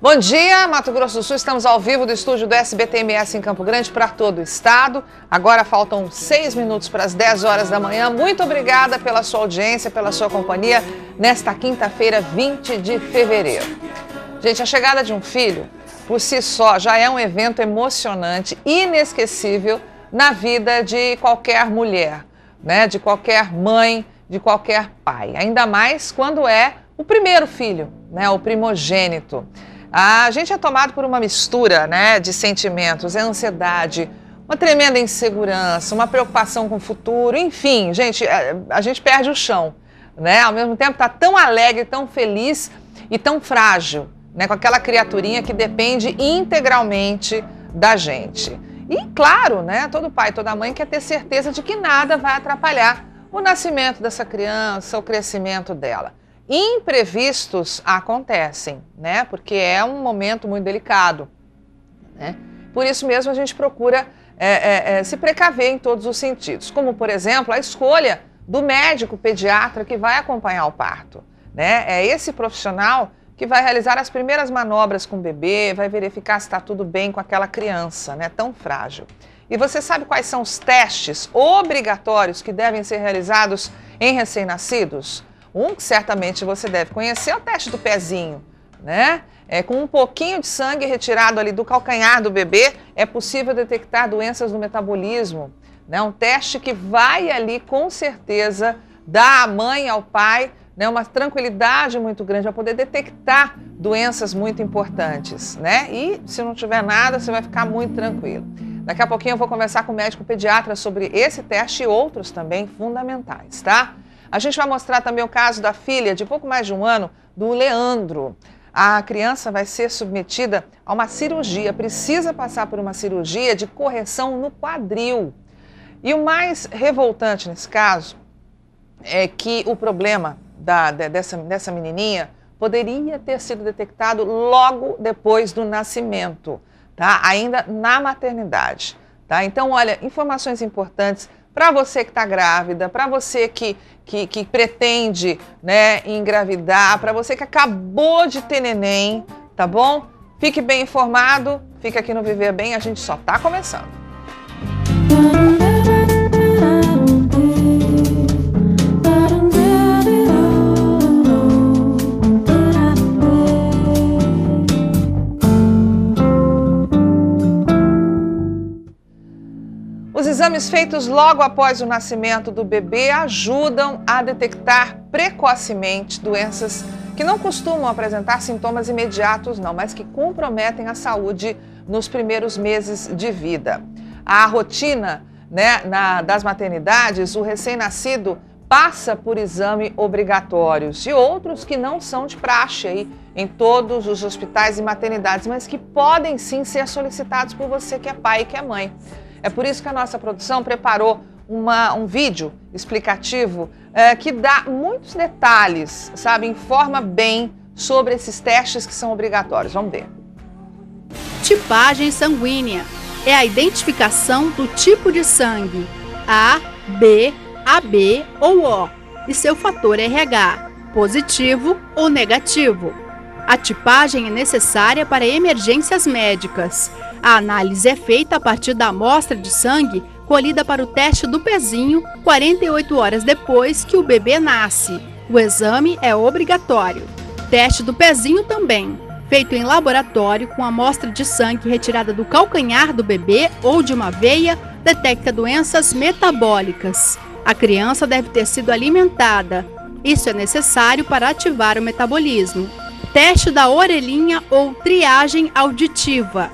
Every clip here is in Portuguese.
Bom dia, Mato Grosso do Sul, estamos ao vivo do estúdio do SBT-MS em Campo Grande para todo o estado. Agora faltam 6 minutos para as 10 horas da manhã. Muito obrigada pela sua audiência, pela sua companhia nesta quinta-feira, 20 de fevereiro. Gente, a chegada de um filho, por si só, já é um evento emocionante, inesquecível na vida de qualquer mulher, né? De qualquer mãe, de qualquer pai. Ainda mais quando é o primeiro filho, né? O primogênito. A gente é tomado por uma mistura, né, de sentimentos, é ansiedade, uma tremenda insegurança, uma preocupação com o futuro, enfim, gente, a gente perde o chão, né? Ao mesmo tempo está tão alegre, tão feliz e tão frágil, né, com aquela criaturinha que depende integralmente da gente. E claro, né, todo pai, toda mãe quer ter certeza de que nada vai atrapalhar o nascimento dessa criança, o crescimento dela. Imprevistos acontecem, né? Porque é um momento muito delicado, né? Por isso mesmo a gente procura se precaver em todos os sentidos, como por exemplo a escolha do médico pediatra que vai acompanhar o parto, né? É esse profissional que vai realizar as primeiras manobras com o bebê, vai verificar se está tudo bem com aquela criança, né? Tão frágil. E você sabe quais são os testes obrigatórios que devem ser realizados em recém-nascidos? Um que certamente você deve conhecer é o teste do pezinho, né? Com um pouquinho de sangue retirado ali do calcanhar do bebê, é possível detectar doenças do metabolismo, né? Um teste que vai ali, com certeza, dar à mãe e ao pai, né, uma tranquilidade muito grande para poder detectar doenças muito importantes, né? E se não tiver nada, você vai ficar muito tranquilo. Daqui a pouquinho eu vou conversar com o médico pediatra sobre esse teste e outros também fundamentais, tá? A gente vai mostrar também o caso da filha de pouco mais de um ano, do Leandro. A criança vai ser submetida a uma cirurgia, precisa passar por uma cirurgia de correção no quadril. E o mais revoltante nesse caso é que o problema dessa menininha poderia ter sido detectado logo depois do nascimento, tá? Ainda na maternidade, tá? Então, olha, informações importantes para você que está grávida, para você que pretende, né, engravidar, para você que acabou de ter neném, tá bom? Fique bem informado, fica aqui no Viver Bem, a gente só está começando. Os exames feitos logo após o nascimento do bebê ajudam a detectar precocemente doenças que não costumam apresentar sintomas imediatos, não, mas que comprometem a saúde nos primeiros meses de vida. A rotina, né, das maternidades, o recém-nascido passa por exame obrigatórios e outros que não são de praxe aí em todos os hospitais e maternidades, mas que podem sim ser solicitados por você que é pai e que é mãe. É por isso que a nossa produção preparou um vídeo explicativo que dá muitos detalhes, sabe? Informa bem sobre esses testes que são obrigatórios. Vamos ver. Tipagem sanguínea é a identificação do tipo de sangue A, B, AB ou O e seu fator RH, positivo ou negativo. A tipagem é necessária para emergências médicas. A análise é feita a partir da amostra de sangue colhida para o teste do pezinho 48 horas depois que o bebê nasce. O exame é obrigatório. Teste do pezinho também, feito em laboratório com amostra de sangue retirada do calcanhar do bebê ou de uma veia, detecta doenças metabólicas. A criança deve ter sido alimentada. Isso é necessário para ativar o metabolismo. Teste da orelhinha ou triagem auditiva.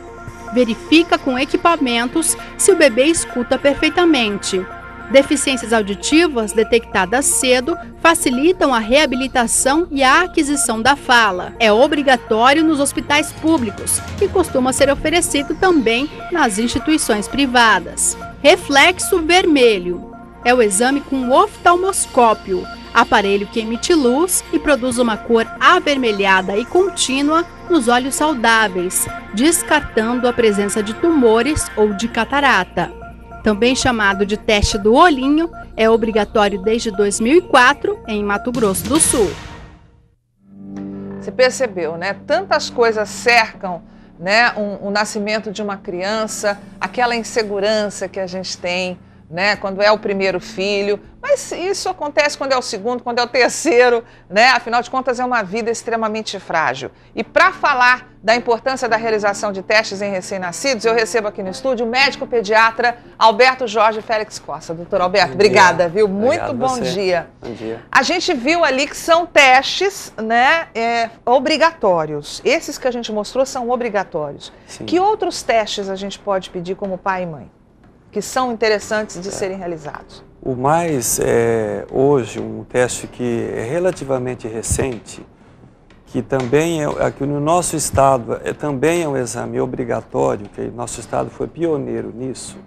Verifica com equipamentos se o bebê escuta perfeitamente. Deficiências auditivas detectadas cedo facilitam a reabilitação e a aquisição da fala. É obrigatório nos hospitais públicos e costuma ser oferecido também nas instituições privadas. Reflexo vermelho. É o exame com oftalmoscópio, aparelho que emite luz e produz uma cor avermelhada e contínua nos olhos saudáveis, descartando a presença de tumores ou de catarata. Também chamado de teste do olhinho, é obrigatório desde 2004 em Mato Grosso do Sul. Você percebeu, né? Tantas coisas cercam, né, o nascimento de uma criança, aquela insegurança que a gente tem, né, quando é o primeiro filho, mas isso acontece quando é o segundo, quando é o terceiro, né? Afinal de contas é uma vida extremamente frágil. E para falar da importância da realização de testes em recém-nascidos, eu recebo aqui no estúdio o médico pediatra Alberto Jorge Félix Costa. Doutor Alberto, obrigada, viu? Muito bom dia. Bom dia. A gente viu ali que são testes, né, obrigatórios. Esses que a gente mostrou são obrigatórios. Sim. Que outros testes a gente pode pedir como pai e mãe, que são interessantes de serem realizados? O mais, hoje, um teste que é relativamente recente, que também aqui no nosso estado também é um exame obrigatório, que nosso estado foi pioneiro nisso,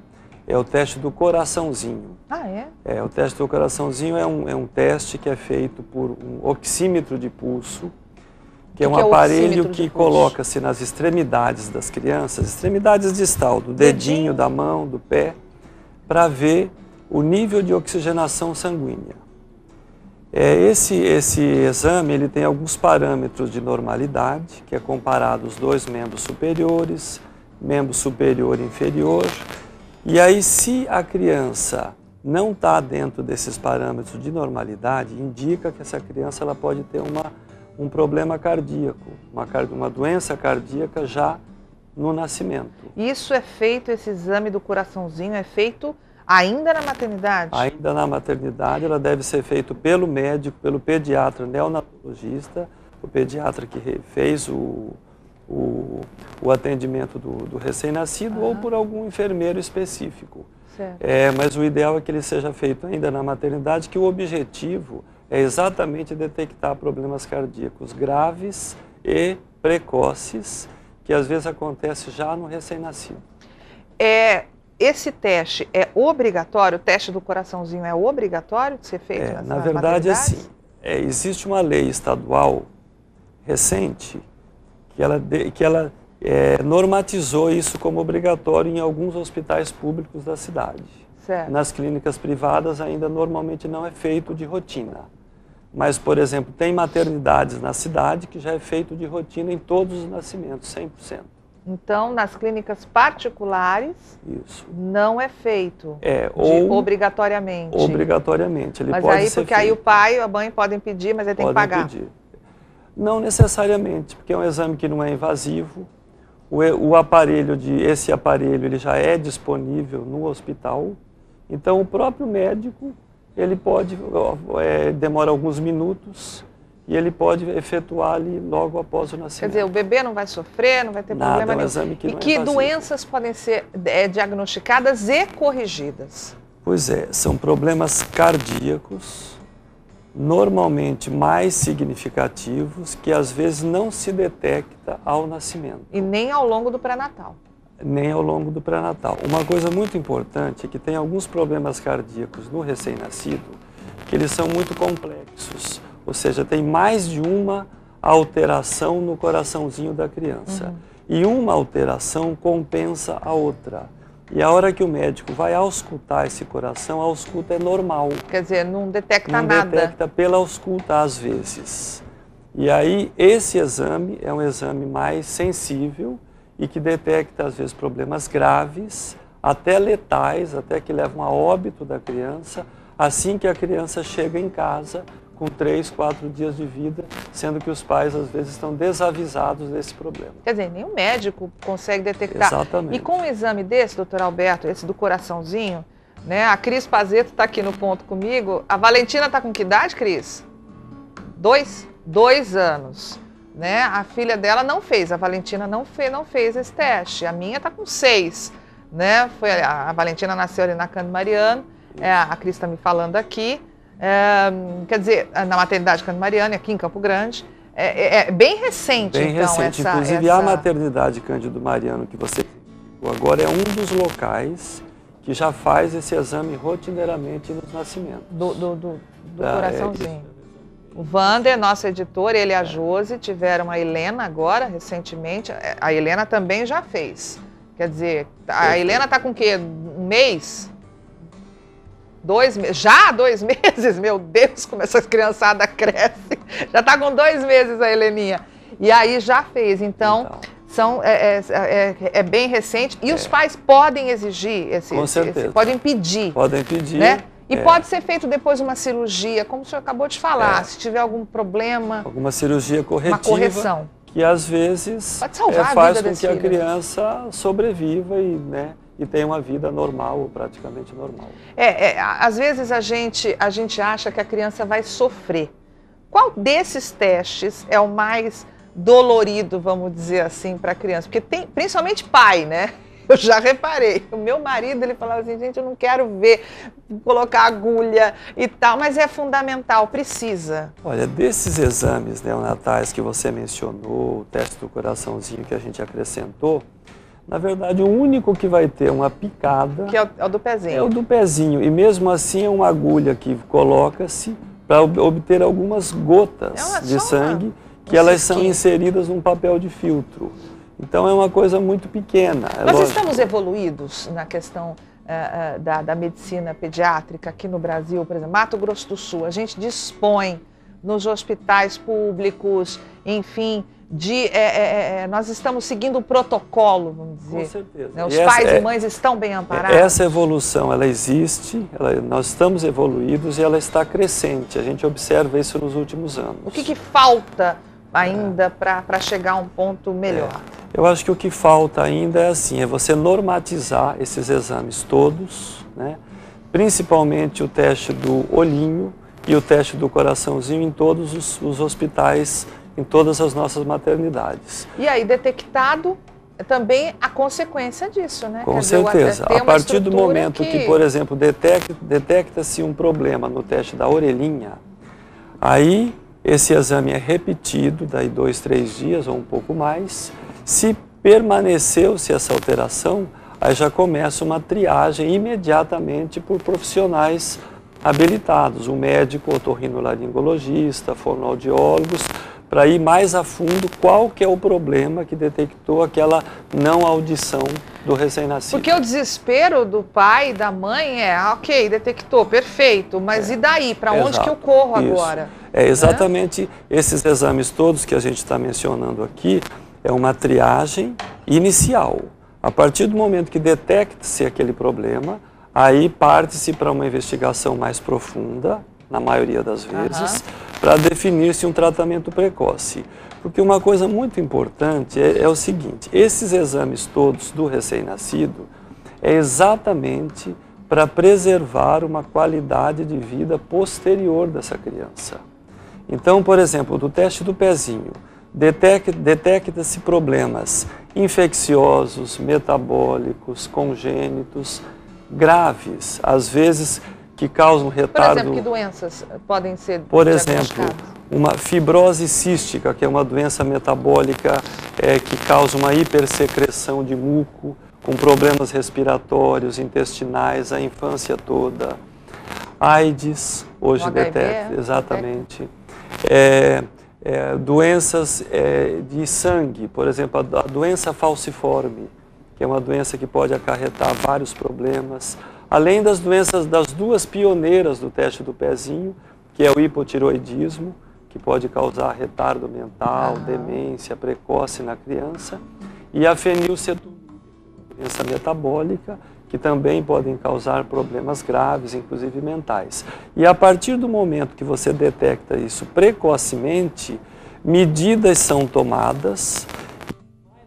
é o teste do coraçãozinho. Ah, é? O teste do coraçãozinho é um teste que é feito por um oxímetro de pulso, que é um aparelho que coloca-se nas extremidades das crianças, extremidades distal, do dedinho, da mão, do pé, para ver o nível de oxigenação sanguínea. Esse exame ele tem alguns parâmetros de normalidade, que é comparado os dois membros superiores, membro superior e inferior, e aí se a criança não está dentro desses parâmetros de normalidade, indica que essa criança ela pode ter um problema cardíaco, uma doença cardíaca já no nascimento. Isso é feito, esse exame do coraçãozinho é feito ainda na maternidade? Ainda na maternidade, ela deve ser feita pelo médico, pelo pediatra neonatologista, o pediatra que fez o atendimento do recém-nascido, ou por algum enfermeiro específico. Certo. Mas o ideal é que ele seja feito ainda na maternidade, que o objetivo é exatamente detectar problemas cardíacos graves e precoces, que às vezes acontece já no recém-nascido. Esse teste é obrigatório? O teste do coraçãozinho é obrigatório de ser feito nessa Na verdade, maternidade? assim, existe uma lei estadual recente que ela normatizou isso como obrigatório em alguns hospitais públicos da cidade. Certo. Nas clínicas privadas ainda normalmente não é feito de rotina. Mas, por exemplo, tem maternidades na cidade que já é feito de rotina em todos os nascimentos, 100%. Então, nas clínicas particulares, Isso. não é feito obrigatoriamente. Obrigatoriamente. Ele mas pode aí, ser porque feito. aí o pai e a mãe podem pedir, mas ele tem que pagar. Pedir. Não necessariamente, porque é um exame que não é invasivo. Esse aparelho ele já é disponível no hospital. Então, o próprio médico, ele pode, demora alguns minutos, e ele pode efetuar ali logo após o nascimento. Quer dizer, o bebê não vai sofrer, não vai ter problema nenhum. É um exame que e não que é invasivo. doenças podem ser diagnosticadas e corrigidas? Pois são problemas cardíacos, normalmente mais significativos, que às vezes não se detecta ao nascimento. E nem ao longo do pré-natal. Nem ao longo do pré-natal. Uma coisa muito importante é que tem alguns problemas cardíacos no recém-nascido que eles são muito complexos. Ou seja, tem mais de uma alteração no coraçãozinho da criança. E uma alteração compensa a outra. E a hora que o médico vai auscultar esse coração, a ausculta é normal. Quer dizer, não detecta não nada. Não detecta pela ausculta às vezes. E aí esse exame é um exame mais sensível e que detecta às vezes problemas graves, até letais, até que levam a óbito da criança, assim que a criança chega em casa com 3, 4 dias de vida, sendo que os pais às vezes estão desavisados desse problema. Quer dizer, nem o médico consegue detectar. Exatamente. E com um exame desse, doutor Alberto, esse do coraçãozinho, né? A Cris Pazeto está aqui no ponto comigo. A Valentina está com que idade, Cris? 2 anos. Né? A filha dela não fez, a Valentina não fez esse teste. A minha está com 6. Né? A Valentina nasceu ali na Cândido Mariano, a Cris está me falando aqui. Quer dizer, na maternidade Cândido Mariano, aqui em Campo Grande. É bem recente, bem então. Recente. Inclusive, a maternidade Cândido Mariano, que você agora é um dos locais que já faz esse exame rotineiramente nos nascimentos. Do coraçãozinho. O Wander, nosso editor, ele e a Josi tiveram a Helena agora, recentemente. A Helena também já fez. Quer dizer, a Helena está com o quê? 1 mês? 2 meses? Já 2 meses? Meu Deus, como essa criançada cresce. Já está com 2 meses a Heleninha. E aí já fez, então é bem recente. E os pais podem exigir, podem pedir. Podem pedir. Né? E pode ser feito depois uma cirurgia, como o senhor acabou de falar, se tiver algum problema. Alguma cirurgia corretiva. Uma correção. Que às vezes faz com que a criança sobreviva e tenha uma vida normal, ou praticamente normal. Às vezes a gente acha que a criança vai sofrer. Qual desses testes é o mais dolorido, vamos dizer assim, para a criança? Porque tem, principalmente pai, né? Eu já reparei. O meu marido, ele falava assim, gente, eu não quero ver, colocar agulha e tal, mas é fundamental, precisa. Olha, desses exames neonatais que você mencionou, o teste do coraçãozinho que a gente acrescentou, na verdade, o único que vai ter uma picada... Que é o do pezinho. É o do pezinho. E mesmo assim é uma agulha que coloca-se para obter algumas gotas de sangue, que elas são inseridas num papel de filtro. Então é uma coisa muito pequena. Nós estamos evoluídos na questão da medicina pediátrica aqui no Brasil, por exemplo, Mato Grosso do Sul. A gente dispõe nos hospitais públicos, enfim, nós estamos seguindo o protocolo, vamos dizer. Com certeza. Né? Os pais e mães estão bem amparados. Essa evolução, ela existe, nós estamos evoluídos e ela está crescente. A gente observa isso nos últimos anos. O que falta ainda para chegar a um ponto melhor? Eu acho que o que falta ainda é você normatizar esses exames todos, né? Principalmente o teste do olhinho e o teste do coraçãozinho em todos os hospitais, em todas as nossas maternidades. E aí, detectado, também a consequência disso, né? Com certeza. A partir do momento que, por exemplo, detecta-se um problema no teste da orelhinha, aí esse exame é repetido, daí 2, 3 dias ou um pouco mais. Se permaneceu-se essa alteração, aí já começa uma triagem imediatamente por profissionais habilitados, um médico otorrinolaringologista, fonoaudiólogos, para ir mais a fundo qual que é o problema que detectou aquela não audição do recém-nascido. Porque o desespero do pai e da mãe ok, detectou, perfeito, mas e daí? Para onde que eu corro agora? É exatamente esses exames todos que a gente está mencionando aqui, é uma triagem inicial. A partir do momento que detecta-se aquele problema, aí parte-se para uma investigação mais profunda, na maioria das vezes, para definir-se um tratamento precoce. Porque uma coisa muito importante é o seguinte, esses exames todos do recém-nascido é exatamente para preservar uma qualidade de vida posterior dessa criança. Então, por exemplo, do teste do pezinho, detecta-se problemas infecciosos, metabólicos, congênitos, graves, às vezes que causam retardo. Por exemplo, que doenças podem ser Por exemplo, uma fibrose cística, que é uma doença metabólica que causa uma hipersecreção de muco, com problemas respiratórios, intestinais, a infância toda. AIDS, hoje detecta, exatamente. Doenças de sangue, por exemplo, a doença falciforme, que é uma doença que pode acarretar vários problemas, além das doenças das duas pioneiras do teste do pezinho, que é o hipotiroidismo, que pode causar retardo mental, demência precoce na criança, e a fenilcetonúria, doença metabólica, que também podem causar problemas graves, inclusive mentais. E a partir do momento que você detecta isso precocemente, medidas são tomadas.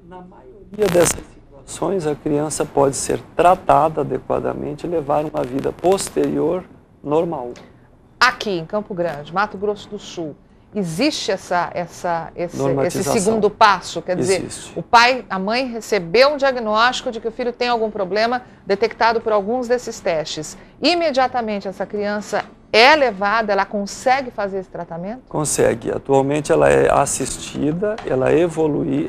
Na maioria dessas situações, a criança pode ser tratada adequadamente e levar uma vida posterior normal. Aqui em Campo Grande, Mato Grosso do Sul, existe esse segundo passo? Quer dizer, o pai, a mãe recebeu um diagnóstico de que o filho tem algum problema detectado por alguns desses testes. Imediatamente essa criança é levada, ela consegue fazer esse tratamento? Consegue. Atualmente ela é assistida, ela evolui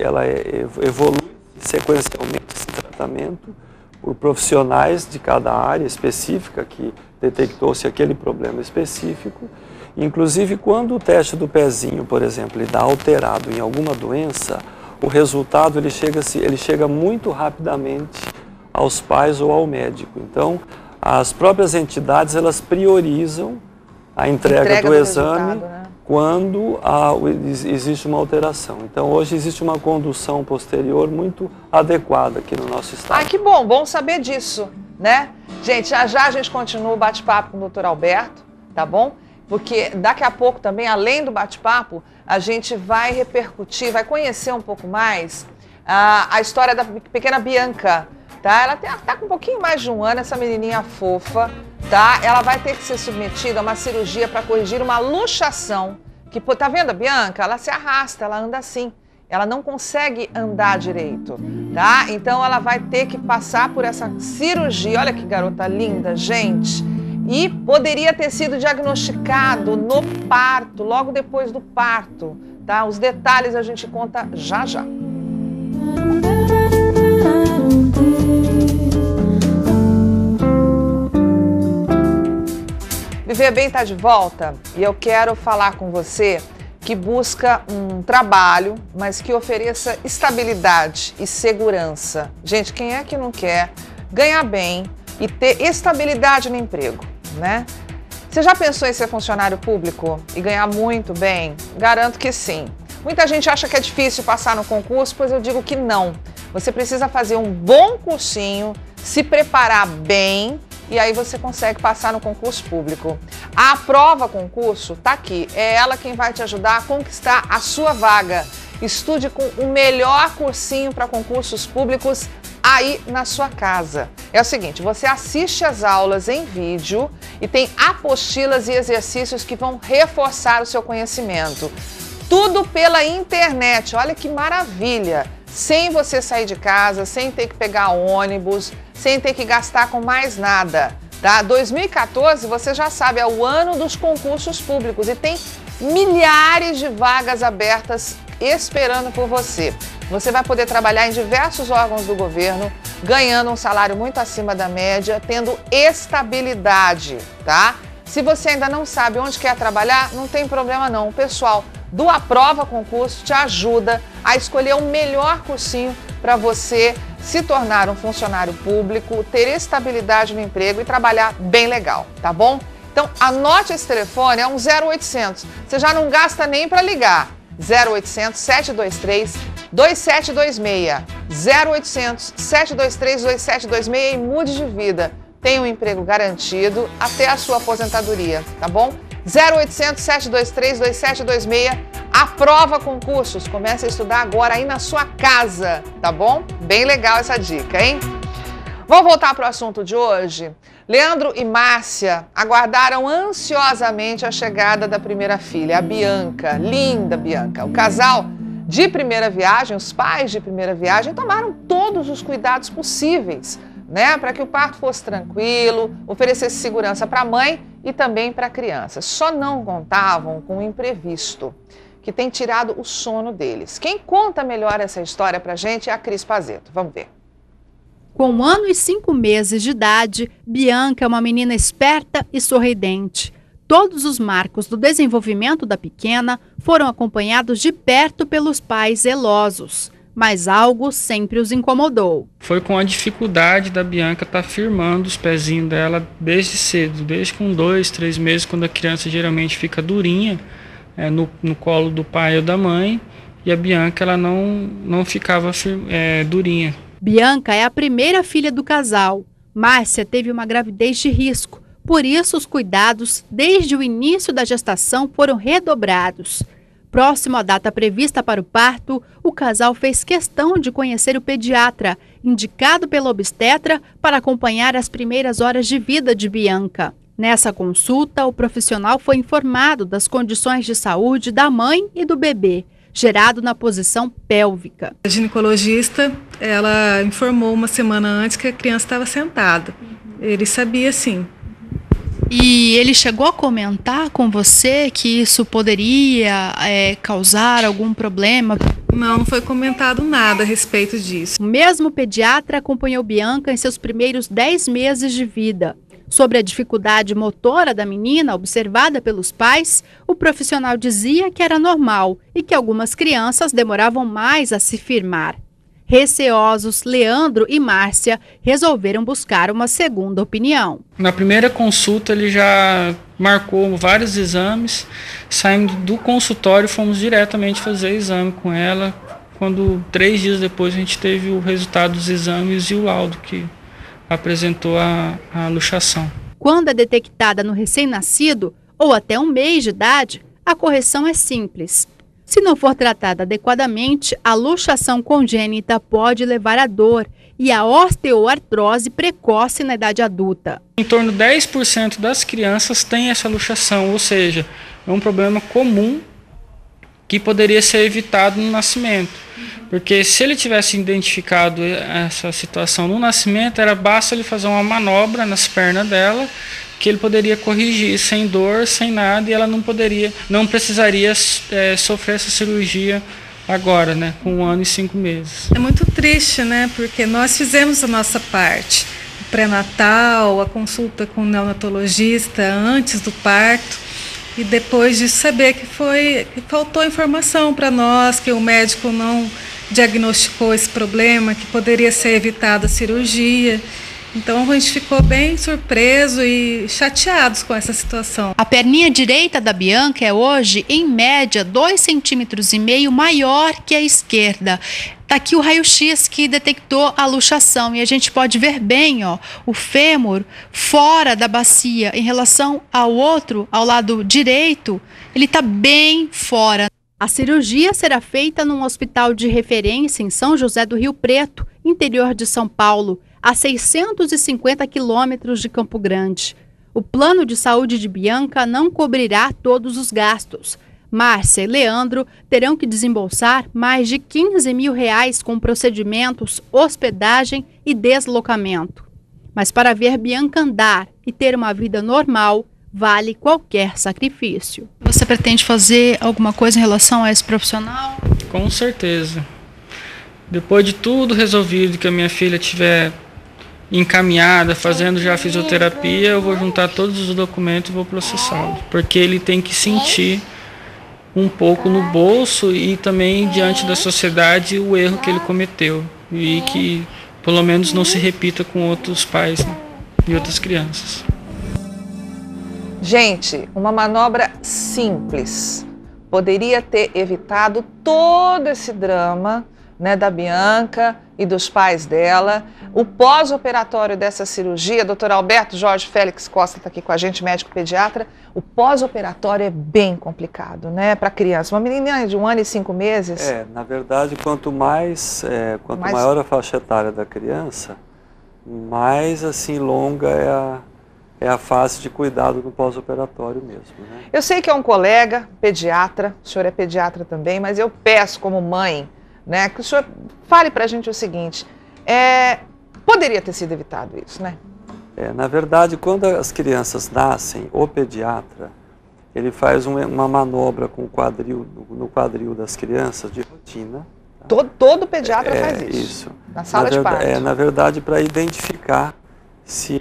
sequencialmente esse tratamento por profissionais de cada área específica que detectou-se aquele problema específico. Inclusive, quando o teste do pezinho, por exemplo, ele dá alterado em alguma doença, o resultado ele chega muito rapidamente aos pais ou ao médico. Então, as próprias entidades elas priorizam a entrega do exame quando existe uma alteração. Então, hoje existe uma condução posterior muito adequada aqui no nosso estado. Ah, que bom, bom saber disso, né? Gente, já a gente continua o bate-papo com o Dr. Alberto, tá bom? Porque daqui a pouco também, além do bate-papo, a gente vai repercutir, vai conhecer um pouco mais a história da pequena Bianca, tá? Ela tá com um pouquinho mais de um ano, essa menininha fofa, tá? Ela vai ter que ser submetida a uma cirurgia para corrigir uma luxação. Tá vendo a Bianca? Ela se arrasta, ela anda assim. Ela não consegue andar direito, tá? Então ela vai ter que passar por essa cirurgia. Olha que garota linda, gente. E poderia ter sido diagnosticado no parto, logo depois do parto, tá? Os detalhes a gente conta já já. Viver Bem está de volta e eu quero falar com você que busca um trabalho, mas que ofereça estabilidade e segurança. Gente, quem é que não quer ganhar bem e ter estabilidade no emprego, né? Você já pensou em ser funcionário público e ganhar muito bem? Garanto que sim. Muita gente acha que é difícil passar no concurso, pois eu digo que não. Você precisa fazer um bom cursinho, se preparar bem e aí você consegue passar no concurso público. A prova concurso está aqui, é ela quem vai te ajudar a conquistar a sua vaga. Estude com o melhor cursinho para concursos públicos aí na sua casa. É o seguinte, você assiste as aulas em vídeo e tem apostilas e exercícios que vão reforçar o seu conhecimento. Tudo pela internet, olha que maravilha! Sem você sair de casa, sem ter que pegar ônibus, sem ter que gastar com mais nada, tá? 2014, você já sabe, é o ano dos concursos públicos e tem milhares de vagas abertas esperando por você. Você vai poder trabalhar em diversos órgãos do governo, ganhando um salário muito acima da média, tendo estabilidade, tá? Se você ainda não sabe onde quer trabalhar, não tem problema não. O pessoal do Aprova Concurso te ajuda a escolher o melhor cursinho para você se tornar um funcionário público, ter estabilidade no emprego e trabalhar bem legal, tá bom? Então anote esse telefone, é um 0800, você já não gasta nem para ligar. 0800 723 2726, 0800 723 2726 e mude de vida. Tenha um emprego garantido até a sua aposentadoria, tá bom? 0800 723 2726, Aprova Concursos. Comece a estudar agora aí na sua casa, tá bom? Bem legal essa dica, hein? Vamos voltar para o assunto de hoje? Leandro e Márcia aguardaram ansiosamente a chegada da primeira filha, a Bianca, linda Bianca. O casal de primeira viagem, os pais de primeira viagem, tomaram todos os cuidados possíveis, né, para que o parto fosse tranquilo, oferecesse segurança para a mãe e também para a criança. Só não contavam com o imprevisto, que tem tirado o sono deles. Quem conta melhor essa história para a gente é a Cris Pazeto. Vamos ver. Com 1 ano e 5 meses de idade, Bianca é uma menina esperta e sorridente. Todos os marcos do desenvolvimento da pequena foram acompanhados de perto pelos pais zelosos, mas algo sempre os incomodou. Foi com a dificuldade da Bianca estar firmando os pezinhos dela desde cedo, desde com 2, 3 meses, quando a criança geralmente fica durinha no colo do pai ou da mãe, e a Bianca ela não ficava durinha. Bianca é a primeira filha do casal. Márcia teve uma gravidez de risco, por isso os cuidados desde o início da gestação foram redobrados. Próximo à data prevista para o parto, o casal fez questão de conhecer o pediatra, indicado pela obstetra para acompanhar as primeiras horas de vida de Bianca. Nessa consulta, o profissional foi informado das condições de saúde da mãe e do bebê, gerado na posição pélvica. A ginecologista, ela informou uma semana antes que a criança estava sentada. Ele sabia sim. E ele chegou a comentar com você que isso poderia causar algum problema? Não foi comentado nada a respeito disso. O mesmo pediatra acompanhou Bianca em seus primeiros 10 meses de vida. Sobre a dificuldade motora da menina observada pelos pais, o profissional dizia que era normal e que algumas crianças demoravam mais a se firmar. Receosos, Leandro e Márcia resolveram buscar uma segunda opinião. Na primeira consulta ele já marcou vários exames, saímos do consultório, fomos diretamente fazer exame com ela. Quando 3 dias depois a gente teve o resultado dos exames e o laudo que apresentou a luxação. Quando é detectada no recém-nascido ou até 1 mês de idade, a correção é simples. Se não for tratada adequadamente, a luxação congênita pode levar à dor e à osteoartrose precoce na idade adulta. Em torno de 10% das crianças têm essa luxação, ou seja, é um problema comum que poderia ser evitado no nascimento. Porque se ele tivesse identificado essa situação no nascimento, basta ele fazer uma manobra nas pernas dela, que ele poderia corrigir sem dor, sem nada, e ela não precisaria sofrer essa cirurgia agora, né, com 1 ano e 5 meses. É muito triste, né, porque nós fizemos a nossa parte, o pré-natal, a consulta com o neonatologista antes do parto, e depois de saber que faltou informação para nós, que o médico não diagnosticou esse problema, que poderia ser evitada a cirurgia. Então a gente ficou bem surpreso e chateados com essa situação. A perninha direita da Bianca é hoje, em média, 2,5 centímetros maior que a esquerda. Está aqui o raio-x que detectou a luxação e a gente pode ver bem, ó, o fêmur fora da bacia em relação ao outro, ao lado direito, ele está bem fora. A cirurgia será feita num hospital de referência em São José do Rio Preto, interior de São Paulo, a 650 quilômetros de Campo Grande. O plano de saúde de Bianca não cobrirá todos os gastos. Márcia e Leandro terão que desembolsar mais de R$15 mil com procedimentos, hospedagem e deslocamento. Mas para ver Bianca andar e ter uma vida normal, vale qualquer sacrifício. Você pretende fazer alguma coisa em relação a esse profissional? Com certeza. Depois de tudo resolvido, que a minha filha estiver encaminhada, fazendo já fisioterapia, eu vou juntar todos os documentos e vou processá-lo. Porque ele tem que sentir um pouco no bolso e também diante da sociedade o erro que ele cometeu. E que pelo menos não se repita com outros pais, né, e outras crianças. Gente, uma manobra simples poderia ter evitado todo esse drama, né, da Bianca e dos pais dela. O pós-operatório dessa cirurgia, Dr. Alberto Jorge Félix Costa está aqui com a gente, médico pediatra. O pós-operatório é bem complicado, né, para criança. Uma menina de 1 ano e 5 meses. Na verdade, quanto maior a faixa etária da criança, mais assim longa é a fase de cuidado no pós-operatório mesmo, né? Eu sei que é um colega pediatra, o senhor é pediatra também, mas eu peço como mãe, né, que o senhor fale para a gente o seguinte, poderia ter sido evitado isso, né? Na verdade, quando as crianças nascem, o pediatra, ele faz uma manobra com o quadril, no quadril das crianças de rotina. Tá? Todo pediatra faz isso, na sala de parto. Na verdade, para identificar se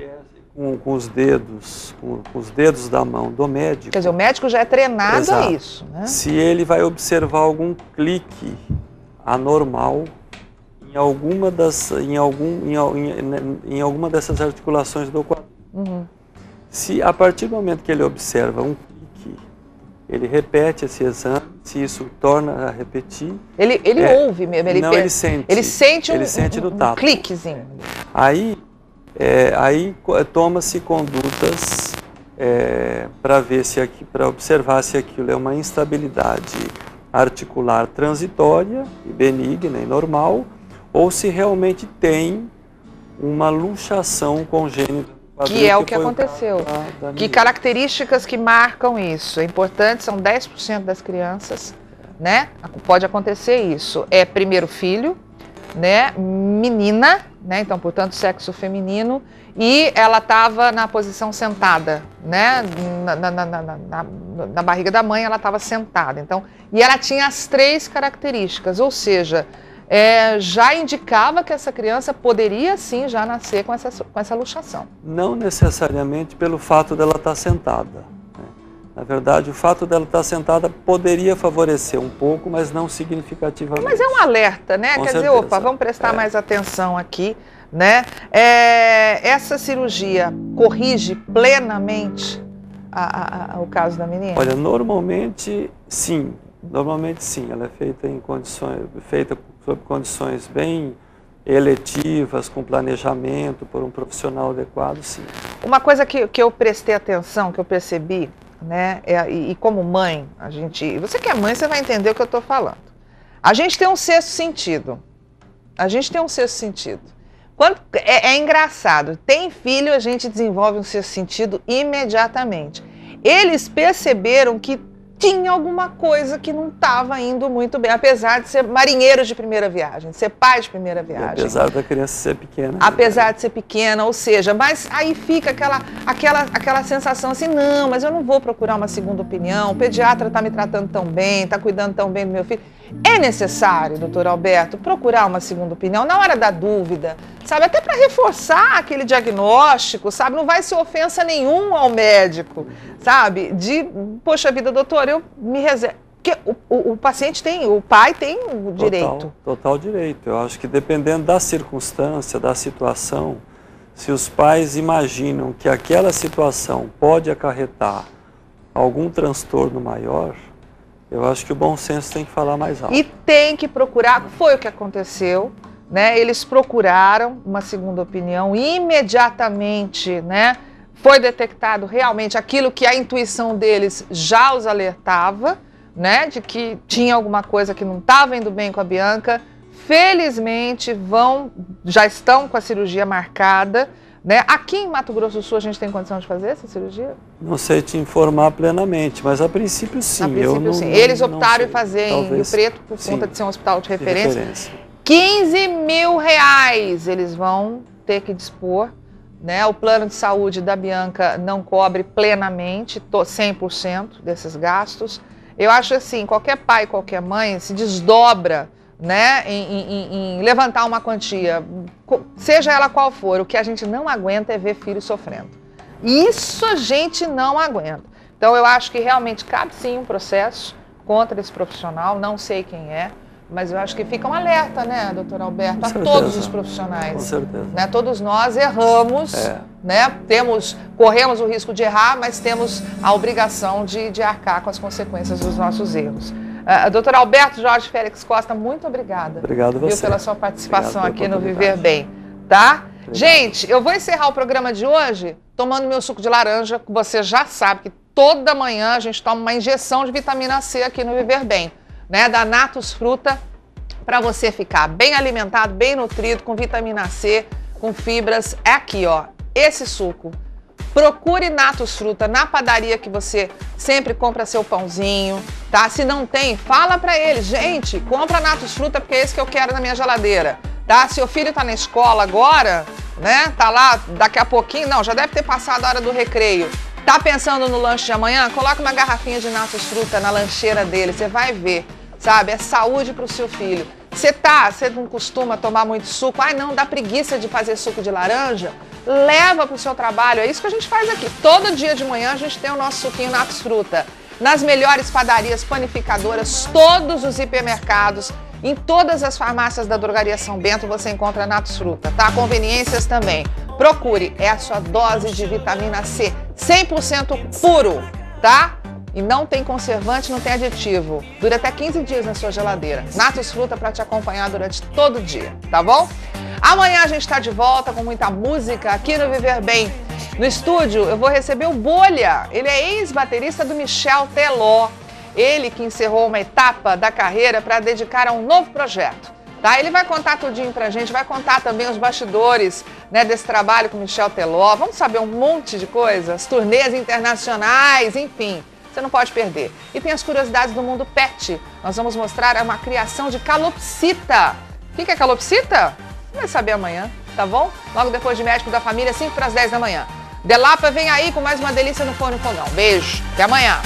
com os dedos da mão do médico. Quer dizer, o médico já é treinado a isso, né? Se ele vai observar algum clique anormal em alguma dessas articulações do quadril. Uhum. Se a partir do momento que ele observa um clique, ele repete esse exame, se isso torna a repetir. Ele ouve mesmo, ele sente. Ele sente no tato. Um cliquezinho. Aí toma-se condutas para observar se aquilo é uma instabilidade articular transitória e benigna e normal, ou se realmente tem uma luxação congênita do quadril. Que é o que aconteceu. Que características que marcam isso? É importante, são 10% das crianças, né? Pode acontecer isso. É primeiro filho, né? Menina, né? Então, portanto, sexo feminino, e ela estava na posição sentada, né? Na barriga da mãe, ela estava sentada. Então, e ela tinha as 3 características, ou seja, já indicava que essa criança poderia sim já nascer com essa luxação. Não necessariamente pelo fato dela estar sentada, né? Na verdade, o fato dela estar sentada poderia favorecer um pouco, mas não significativamente. Mas é um alerta, né? Quer dizer, opa, vamos prestar mais atenção aqui, né? Essa cirurgia corrige plenamente o caso da menina? Olha, normalmente sim. Normalmente sim. Ela é feita sob condições bem eletivas, com planejamento, por um profissional adequado, sim. Uma coisa que eu prestei atenção, que eu percebi, né, e como mãe, você que é mãe, você vai entender o que eu estou falando. A gente tem um sexto sentido. É engraçado, tem filho, a gente desenvolve um sexto sentido imediatamente. Eles perceberam que tinha alguma coisa que não estava indo muito bem, apesar de ser marinheiro de primeira viagem, de ser pai de primeira viagem. Apesar da criança ser pequena. Apesar de ser pequena, ou seja, mas aí fica aquela sensação assim, não, mas eu não vou procurar uma segunda opinião, o pediatra está me tratando tão bem, está cuidando tão bem do meu filho. É necessário, doutor Alberto, procurar uma segunda opinião na hora da dúvida, sabe? Até para reforçar aquele diagnóstico, sabe? Não vai ser ofensa nenhuma ao médico, sabe? Poxa vida, doutor, eu me reservo. Porque o paciente o pai tem o direito. Total direito. Eu acho que dependendo da circunstância, da situação, se os pais imaginam que aquela situação pode acarretar algum transtorno maior, eu acho que o bom senso tem que falar mais alto. E tem que procurar, foi o que aconteceu, né? Eles procuraram uma segunda opinião imediatamente, né? Foi detectado realmente aquilo que a intuição deles já os alertava, né? De que tinha alguma coisa que não estava indo bem com a Bianca. Felizmente já estão com a cirurgia marcada. Né? Aqui em Mato Grosso do Sul a gente tem condição de fazer essa cirurgia? Não sei te informar plenamente, mas a princípio sim. Sim. Eles optaram em fazer em Rio Preto por conta de ser um hospital de referência. 15 mil reais eles vão ter que dispor. Né? O plano de saúde da Bianca não cobre plenamente 100% desses gastos. Eu acho assim, qualquer pai, qualquer mãe se desdobra, né, em levantar uma quantia, seja ela qual for. O que a gente não aguenta é ver filho sofrendo. Isso a gente não aguenta. Então eu acho que realmente cabe sim um processo contra esse profissional, não sei quem é, mas eu acho que fica um alerta, né, doutor Alberto, a todos os profissionais. Com certeza. Né, todos nós erramos, né, corremos o risco de errar, mas temos a obrigação de arcar com as consequências dos nossos erros. Doutor Alberto Jorge Félix Costa, muito obrigada. Obrigado você. Pela sua participação aqui no Viver Bem, tá? Obrigado. Gente, eu vou encerrar o programa de hoje tomando meu suco de laranja, que você já sabe que toda manhã a gente toma uma injeção de vitamina C aqui no Viver Bem, né? Da Natus Fruta, para você ficar bem alimentado, bem nutrido, com vitamina C, com fibras. É aqui, ó, esse suco. Procure Natus Fruta na padaria que você sempre compra seu pãozinho, tá? Se não tem, fala pra eles, gente, compra Natus Fruta porque é esse que eu quero na minha geladeira, tá? Seu filho tá na escola agora, né? Tá lá daqui a pouquinho, não, já deve ter passado a hora do recreio. Tá pensando no lanche de amanhã? Coloca uma garrafinha de Natus Fruta na lancheira dele, você vai ver, sabe? É saúde pro seu filho. Você não costuma tomar muito suco? Ai, não, dá preguiça de fazer suco de laranja? Leva para o seu trabalho, é isso que a gente faz aqui. Todo dia de manhã a gente tem o nosso suquinho Natus Fruta. Nas melhores padarias, panificadoras, todos os hipermercados, em todas as farmácias da Drogaria São Bento você encontra Natus Fruta, tá? Conveniências também. Procure, é a sua dose de vitamina C, 100% puro, tá? E não tem conservante, não tem aditivo. Dura até 15 dias na sua geladeira. Natus Fruta para te acompanhar durante todo o dia, tá bom? Amanhã a gente está de volta com muita música aqui no Viver Bem. No estúdio eu vou receber o Bolha. Ele é ex-baterista do Michel Teló. Ele que encerrou uma etapa da carreira para dedicar a um novo projeto. Tá? Ele vai contar tudinho pra gente, vai contar também os bastidores, né, desse trabalho com o Michel Teló. Vamos saber um monte de coisas, turnês internacionais, enfim. Você não pode perder. E tem as curiosidades do mundo pet. Nós vamos mostrar uma criação de calopsita. O que é calopsita? Você vai saber amanhã, tá bom? Logo depois de Médico da Família, 5 para as 10 da manhã. Delapa vem aí com mais uma delícia no Forno Fogão. Beijo, até amanhã.